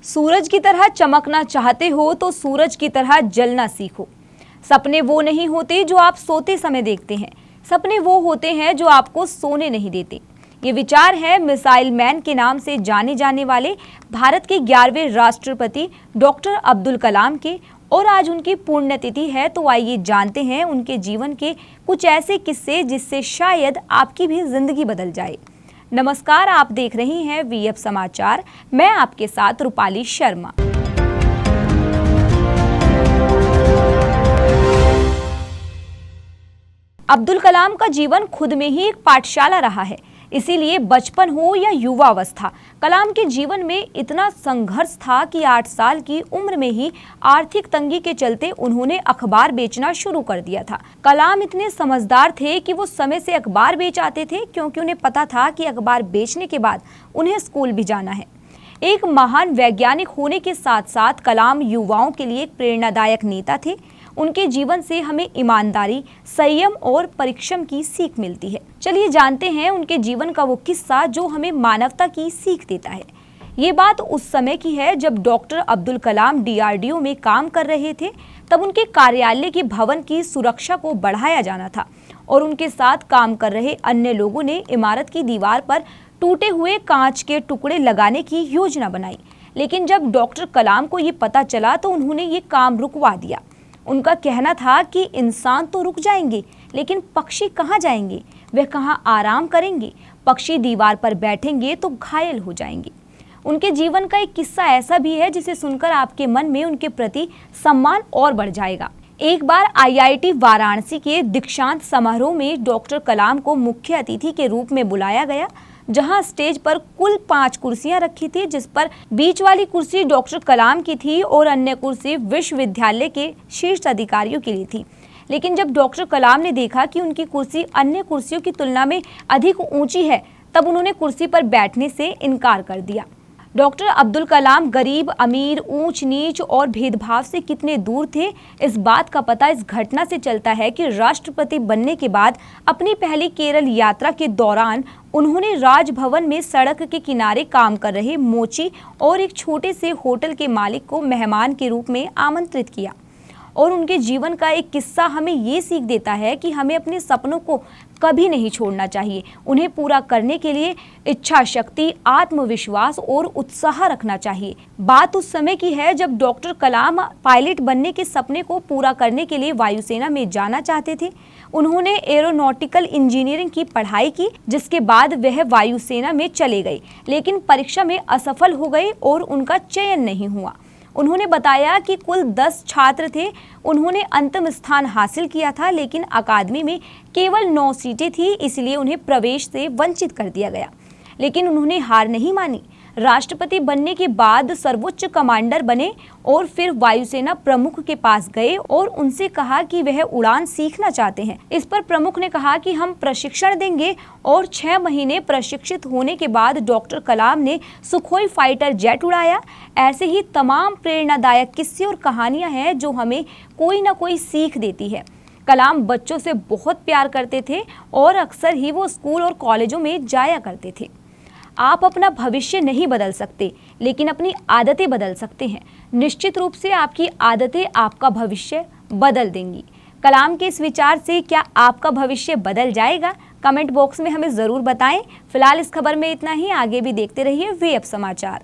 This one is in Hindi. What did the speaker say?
सूरज की तरह चमकना चाहते हो तो सूरज की तरह जलना सीखो। सपने वो नहीं होते जो आप सोते समय देखते हैं, सपने वो होते हैं जो आपको सोने नहीं देते। ये विचार है मिसाइल मैन के नाम से जाने जाने वाले भारत के 11वें राष्ट्रपति डॉक्टर अब्दुल कलाम के, और आज उनकी पुण्यतिथि है। तो आइए जानते हैं उनके जीवन के कुछ ऐसे किस्से जिससे शायद आपकी भी जिंदगी बदल जाए। नमस्कार, आप देख रही हैं वीएफ समाचार। मैं आपके साथ रूपाली शर्मा। अब्दुल कलाम का जीवन खुद में ही एक पाठशाला रहा है, इसीलिए बचपन हो या युवावस्था, कलाम के जीवन में इतना संघर्ष था कि 8 साल की उम्र में ही आर्थिक तंगी के चलते उन्होंने अखबार बेचना शुरू कर दिया था। कलाम इतने समझदार थे कि वो समय से अखबार बेच आते थे, क्योंकि उन्हें पता था कि अखबार बेचने के बाद उन्हें स्कूल भी जाना है। एक महान वैज्ञानिक होने के साथ साथ कलाम युवाओं के लिए एक प्रेरणादायक नेता थे। उनके जीवन से हमें ईमानदारी, संयम और परिश्रम की सीख मिलती है। चलिए जानते हैं उनके जीवन का वो किस्सा जो हमें मानवता की सीख देता है। ये बात उस समय की है जब डॉक्टर अब्दुल कलाम DRDO में काम कर रहे थे। तब उनके कार्यालय के भवन की सुरक्षा को बढ़ाया जाना था और उनके साथ काम कर रहे अन्य लोगों ने इमारत की दीवार पर टूटे हुए कांच के टुकड़े लगाने की योजना बनाई। लेकिन जब डॉक्टर कलाम को ये पता चला तो उन्होंने ये काम रुकवा दिया। उनका कहना था कि इंसान तो रुक जाएंगे, लेकिन पक्षी कहाँ जाएंगे, वे कहाँ आराम करेंगे। पक्षी दीवार पर बैठेंगे तो घायल हो जाएंगे। उनके जीवन का एक किस्सा ऐसा भी है जिसे सुनकर आपके मन में उनके प्रति सम्मान और बढ़ जाएगा। एक बार IIT वाराणसी के दीक्षांत समारोह में डॉक्टर कलाम को मुख्य अतिथि के रूप में बुलाया गया, जहां स्टेज पर कुल 5 कुर्सियां रखी थी, जिस पर बीच वाली कुर्सी डॉक्टर कलाम की थी और अन्य कुर्सी विश्वविद्यालय के शीर्ष अधिकारियों के लिए थी। लेकिन जब डॉक्टर कलाम ने देखा कि उनकी कुर्सी अन्य कुर्सियों की तुलना में अधिक ऊंची है, तब उन्होंने कुर्सी पर बैठने से इनकार कर दिया। डॉक्टर अब्दुल कलाम गरीब अमीर, ऊंच नीच और भेदभाव से कितने दूर थे, इस बात का पता इस घटना से चलता है कि राष्ट्रपति बनने के बाद अपनी पहली केरल यात्रा के दौरान उन्होंने राजभवन में सड़क के किनारे काम कर रहे मोची और एक छोटे से होटल के मालिक को मेहमान के रूप में आमंत्रित किया। और उनके जीवन का एक किस्सा हमें ये सीख देता है कि हमें अपने सपनों को कभी नहीं छोड़ना चाहिए। उन्हें पूरा करने के लिए इच्छा शक्ति, आत्मविश्वास और उत्साह रखना चाहिए। बात उस समय की है जब डॉक्टर कलाम पायलट बनने के सपने को पूरा करने के लिए वायुसेना में जाना चाहते थे। उन्होंने एरोनॉटिकल इंजीनियरिंग की पढ़ाई की, जिसके बाद वह वायुसेना में चले गए, लेकिन परीक्षा में असफल हो गए और उनका चयन नहीं हुआ। उन्होंने बताया कि कुल 10 छात्र थे। उन्होंने अंतिम स्थान हासिल किया था, लेकिन अकादमी में केवल 9 सीटें थी, इसलिए उन्हें प्रवेश से वंचित कर दिया गया। लेकिन उन्होंने हार नहीं मानी। राष्ट्रपति बनने के बाद सर्वोच्च कमांडर बने और फिर वायुसेना प्रमुख के पास गए और उनसे कहा कि वह उड़ान सीखना चाहते हैं। इस पर प्रमुख ने कहा कि हम प्रशिक्षण देंगे, और 6 महीने प्रशिक्षित होने के बाद डॉक्टर कलाम ने सुखोई फाइटर जेट उड़ाया। ऐसे ही तमाम प्रेरणादायक किस्से और कहानियां हैं जो हमें कोई ना कोई सीख देती है। कलाम बच्चों से बहुत प्यार करते थे और अक्सर ही वो स्कूल और कॉलेजों में जाया करते थे। आप अपना भविष्य नहीं बदल सकते, लेकिन अपनी आदतें बदल सकते हैं। निश्चित रूप से आपकी आदतें आपका भविष्य बदल देंगी। कलाम के इस विचार से क्या आपका भविष्य बदल जाएगा? कमेंट बॉक्स में हमें ज़रूर बताएं। फिलहाल इस खबर में इतना ही। आगे भी देखते रहिए वीएफ समाचार।